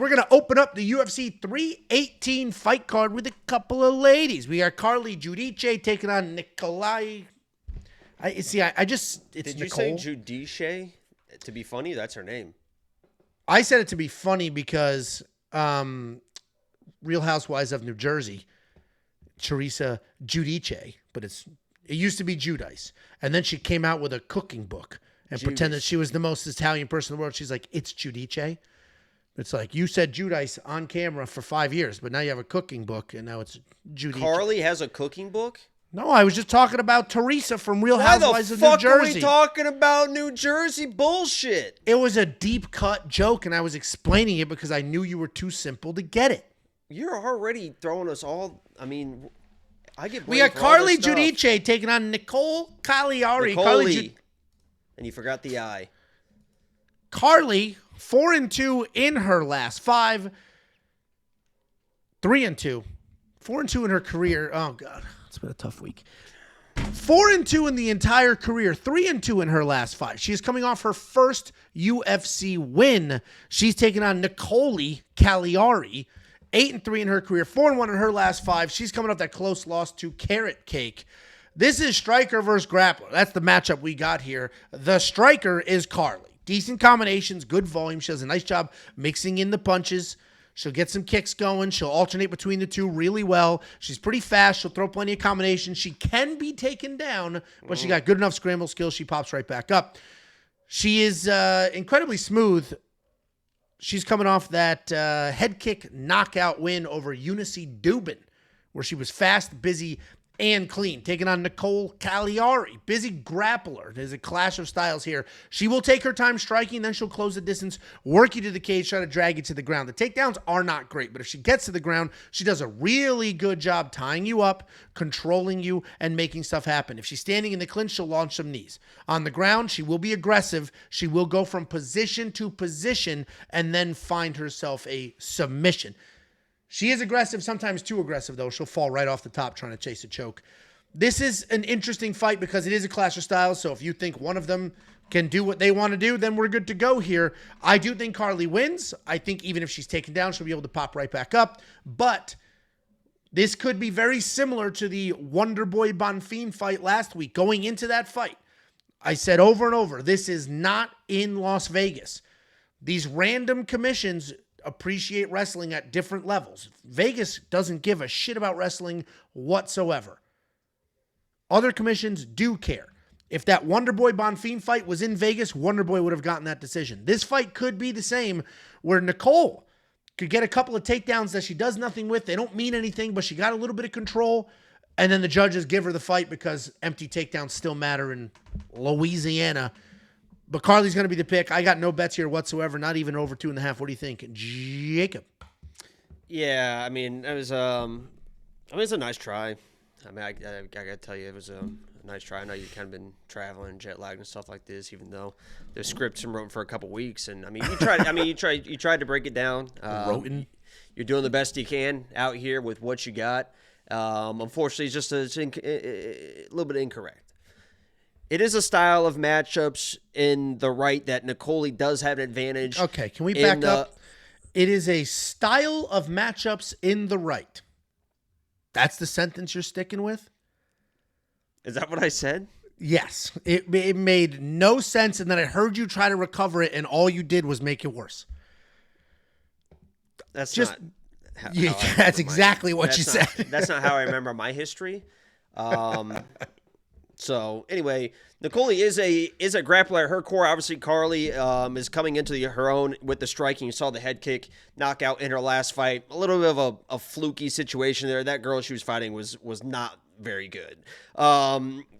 We're going to open up the UFC 318 fight card with a couple of ladies. We got Carli Judice taking on Nicolle. It's Did you Nicolle. say Judice to be funny? That's her name. I said it to be funny because Real Housewives of New Jersey, Teresa Judice, but it used to be Judice. And then she came out with a cooking book and pretended she was the most Italian person in the world. She's like, it's Judice. It's like, you said Judice on camera for 5 years, but now you have a cooking book, and now it's Judice. Carli has a cooking book? No, I was just talking about Teresa from Real Housewives of New Jersey. Why the fuck are we talking about New Jersey bullshit? It was a deep cut joke, and I was explaining it because I knew you were too simple to get it. You're already throwing us all. I mean, I get We blamed got for all Carli this stuff. Judice taking on Nicolle Caliari. Nicolle. And you forgot the I. Carli, 4-2 in her last 5. 3-2. 4-2 in her career. Oh, God. It's been a tough week. 4-2 in the entire career. 3-2 in her last 5. She is coming off her first UFC win. She's taking on Nicolle Caliari. 8-3 in her career. 4-1 in her last 5. She's coming off that close loss to Carrot Cake. This is striker versus grappler. That's the matchup we got here. The striker is Carli. Decent combinations, good volume. She does a nice job mixing in the punches. She'll get some kicks going. She'll alternate between the two really well. She's pretty fast. She'll throw plenty of combinations. She can be taken down, but she got good enough scramble skills. She pops right back up. She is incredibly smooth. She's coming off that head kick knockout win over Eunice Dubin, where she was fast, busy, and clean. Taking on Nicolle Caliari. Busy grappler. There's a clash of styles here. She will take her time striking, then she'll close the distance, work you to the cage, try to drag you to the ground. The takedowns are not great, but if she gets to the ground, she does a really good job tying you up, controlling you, and making stuff happen. If she's standing in the clinch, she'll launch some knees. On the ground, she will be aggressive. She will go from position to position and then find herself a submission. She is aggressive, sometimes too aggressive, though. She'll fall right off the top trying to chase a choke. This is an interesting fight because it is a clash of styles, so if you think one of them can do what they want to do, then we're good to go here. I do think Carli wins. I think even if she's taken down, she'll be able to pop right back up. But this could be very similar to the Wonderboy Bonfim fight last week. Going into that fight, I said over and over, this is not in Las Vegas. These random commissions appreciate wrestling at different levels. Vegas doesn't give a shit about wrestling whatsoever. Other commissions do care. If that Wonderboy Bonfim fight was in Vegas, Wonderboy would have gotten that decision. This fight could be the same, where Nicolle could get a couple of takedowns that she does nothing with. They don't mean anything, but she got a little bit of control, and then the judges give her the fight because empty takedowns still matter in Louisiana. But Carli's going to be the pick. I got no bets here whatsoever, not even over 2.5. What do you think, Jacob? Yeah, I mean, it was a nice try. I mean, I got to tell you, it was a nice try. I know you've kind of been traveling, jet lagged and stuff like this, even though the script's been written for a couple weeks. And I mean, you tried. You tried to break it down. You're doing the best you can out here with what you got. Unfortunately, it's just a little bit incorrect. It is a style of matchups in the right that Nicolle does have an advantage. Okay, can we back up? It is a style of matchups in the right. That's the sentence you're sticking with? Is that what I said? Yes. It made no sense, and then I heard you try to recover it, and all you did was make it worse. That's just not that's exactly what you said. That's not how I remember my history. So anyway, Nicolle is a grappler at her core. Obviously, Carli is coming into her own with the striking. You saw the head kick knockout in her last fight. A little bit of a fluky situation there. That girl she was fighting was not very good.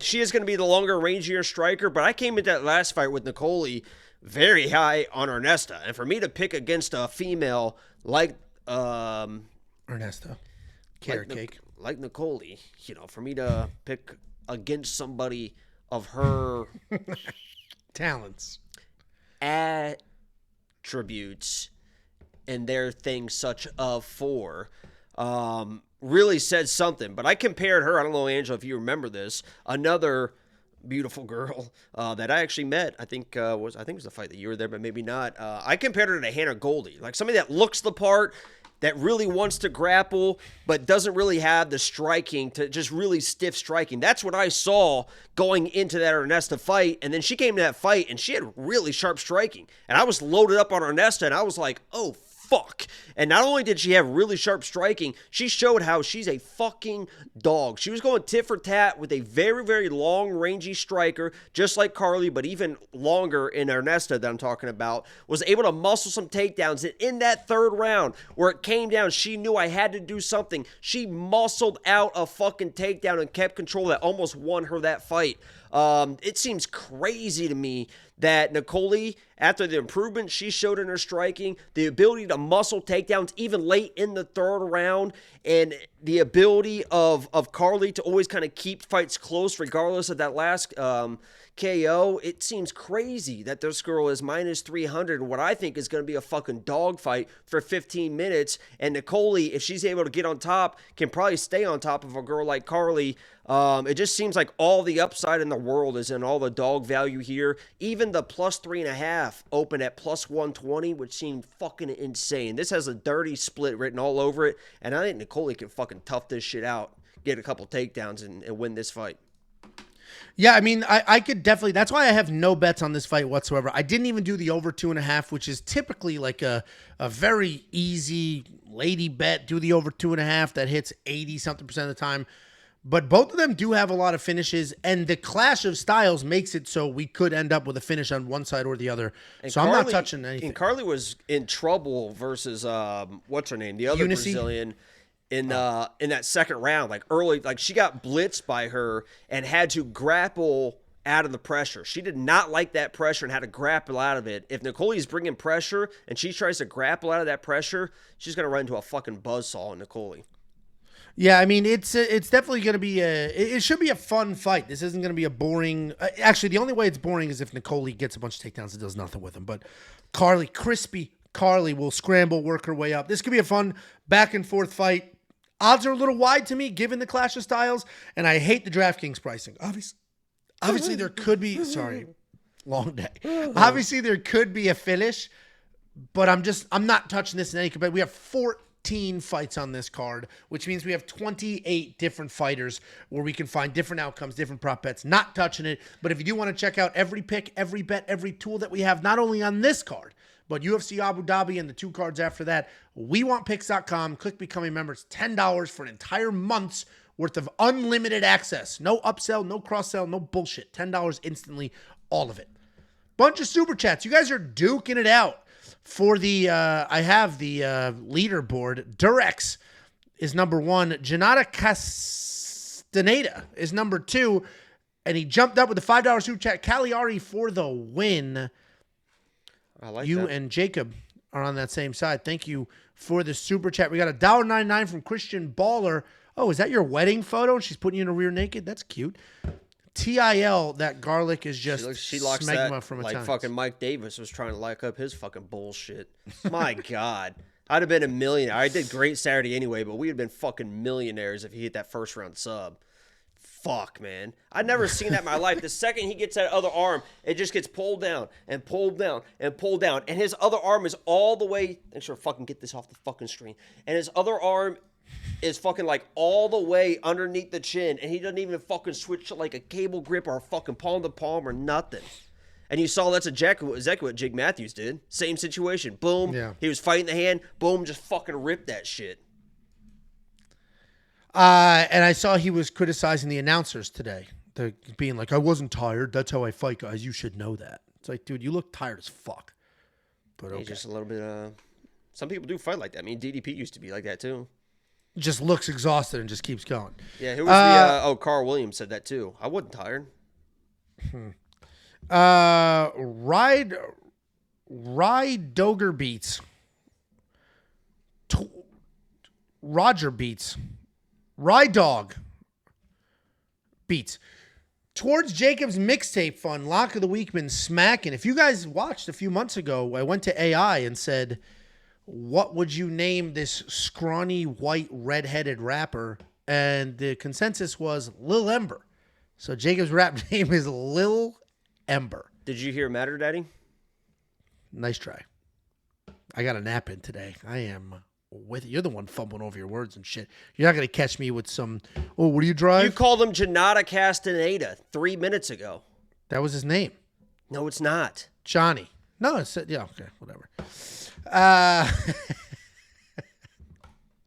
She is going to be the longer, rangier striker, but I came into that last fight with Nicolle very high on Ernesta. And for me to pick against a female like Ernesta, carrot cake, like Nicolle, for me to pick against somebody of her talents, attributes, and their things such of really said something. But I compared her, I don't know, Angela, if you remember this, another beautiful girl that I actually met. I think it was the fight that you were there, but maybe not. I compared her to Hannah Goldie, like somebody that looks the part, that really wants to grapple, but doesn't really have the striking, to just really stiff striking. That's what I saw going into that Ernesta fight. And then she came to that fight and she had really sharp striking. And I was loaded up on Ernesta and I was like, oh, fuck. And not only did she have really sharp striking, she showed how she's a fucking dog. She was going tit for tat with a very, very long, rangy striker, just like Carli, but even longer in Ernesta that I'm talking about, was able to muscle some takedowns. And in that third round, where it came down, she knew I had to do something. She muscled out a fucking takedown and kept control that almost won her that fight. It seems crazy to me that Nicolle, after the improvement she showed in her striking, the ability to muscle takedowns even late in the third round, and the ability of Carli to always kind of keep fights close regardless of that last KO, it seems crazy that this girl is minus 300 in what I think is going to be a fucking dogfight for 15 minutes. And Nicolle, if she's able to get on top, can probably stay on top of a girl like Carli. It just seems like all the upside in the world is in all the dog value here. Even the plus 3.5 open at plus 120, which seemed fucking insane. This has a dirty split written all over it, and I think Nicolle can fucking tough this shit out, get a couple takedowns, and win this fight. Yeah, I mean, I could definitely. That's why I have no bets on this fight whatsoever. I didn't even do the over 2.5, which is typically like a very easy lady bet. Do the over 2.5 that hits 80-something% of the time. But both of them do have a lot of finishes, and the clash of styles makes it so we could end up with a finish on one side or the other. And so I'm not touching anything. And Carli was in trouble versus what's her name, the other Judice? Brazilian. In that second round, like early, like she got blitzed by her and had to grapple out of the pressure. She did not like that pressure and had to grapple out of it. If Nicolle is bringing pressure and she tries to grapple out of that pressure, she's gonna run into a fucking buzzsaw in Nicolle. Yeah, I mean, it's definitely going to be it should be a fun fight. This isn't going to be a boring. Actually, the only way it's boring is if Nicolle gets a bunch of takedowns and does nothing with them. But crispy Carli will scramble, work her way up. This could be a fun back and forth fight. Odds are a little wide to me, given the clash of styles, and I hate the DraftKings pricing. Obviously, there could be. Sorry, long day. Obviously, there could be a finish, but I'm not touching this in any. But we have 14 fights on this card, which means we have 28 different fighters where we can find different outcomes, different prop bets. Not touching it, but if you do want to check out every pick, every bet, every tool that we have, not only on this card, but UFC Abu Dhabi and the 2 cards after that, WeWantPicks.com. Click Become a Member. It's $10 for an entire month's worth of unlimited access. No upsell, no cross-sell, no bullshit. $10 instantly, all of it. Bunch of super chats. You guys are duking it out for the, I have the leaderboard. Durex is number 1. Janata Castaneda is number 2. And he jumped up with a $5 super chat. Caliari for the win. I like you that. And Jacob are on that same side. Thank you for the super chat. We got $1.99 from Christian Baller. Oh, is that your wedding photo? She's putting you in a rear naked? That's cute. TIL, that garlic is just she locks smegma that from like Italians. fucking Mike Davis was trying to lock up his fucking bullshit. My God. I'd have been a millionaire. I did great Saturday anyway, but we would have been fucking millionaires if he hit that first round sub. Fuck, man. I've never seen that in my life. The second he gets that other arm, it just gets pulled down and pulled down and pulled down. And his other arm is all the way. Make sure to fucking get this off the fucking screen. And his other arm is fucking like all the way underneath the chin. And he doesn't even fucking switch to like a cable grip or a fucking palm to palm or nothing. And you saw that's exactly what Jake Matthews did. Same situation. Boom. Yeah. He was fighting the hand. Boom. Just fucking ripped that shit. And I saw he was criticizing the announcers today. They're being like, I wasn't tired. That's how I fight, guys. You should know that. It's like, dude, you look tired as fuck. But okay. He's just a little bit, some people do fight like that. I mean, DDP used to be like that too. Just looks exhausted and just keeps going. Yeah, who was Carl Williams said that too. I wasn't tired. Ride Doger beats. Roger beats. Ride Dog beats. Towards Jacob's mixtape fund, Lock of the Week been smacking. If you guys watched a few months ago, I went to AI and said, what would you name this scrawny, white, redheaded rapper? And the consensus was Lil Ember. So Jacob's rap name is Lil Ember. Did you hear Matter Daddy? Nice try. I got a nap in today. I am with you. You're the one fumbling over your words and shit. You're not going to catch me with some, oh, what do you drive? You called him Janata Castaneda 3 minutes ago. That was his name. No, it's not. Johnny. No, it's, yeah, okay, whatever.